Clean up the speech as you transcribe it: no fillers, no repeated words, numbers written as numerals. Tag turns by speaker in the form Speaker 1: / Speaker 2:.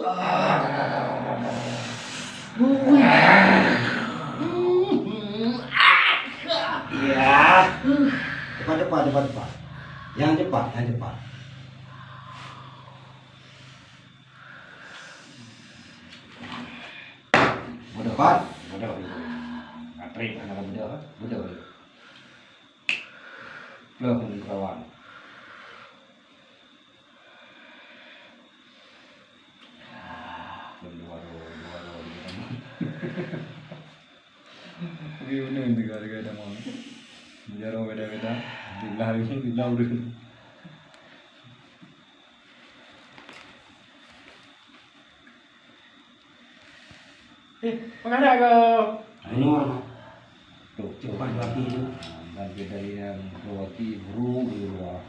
Speaker 1: Ya. Cepat. Yang cepat. Cepat. Katrik anak muda. Belum kawan.
Speaker 2: Ini negara-negara mau bicara beda-beda, bilang udah.
Speaker 3: Makanya agak
Speaker 1: Ini mana? Tuh, coba lagi itu.
Speaker 2: Dan dari yang roti burung di luar.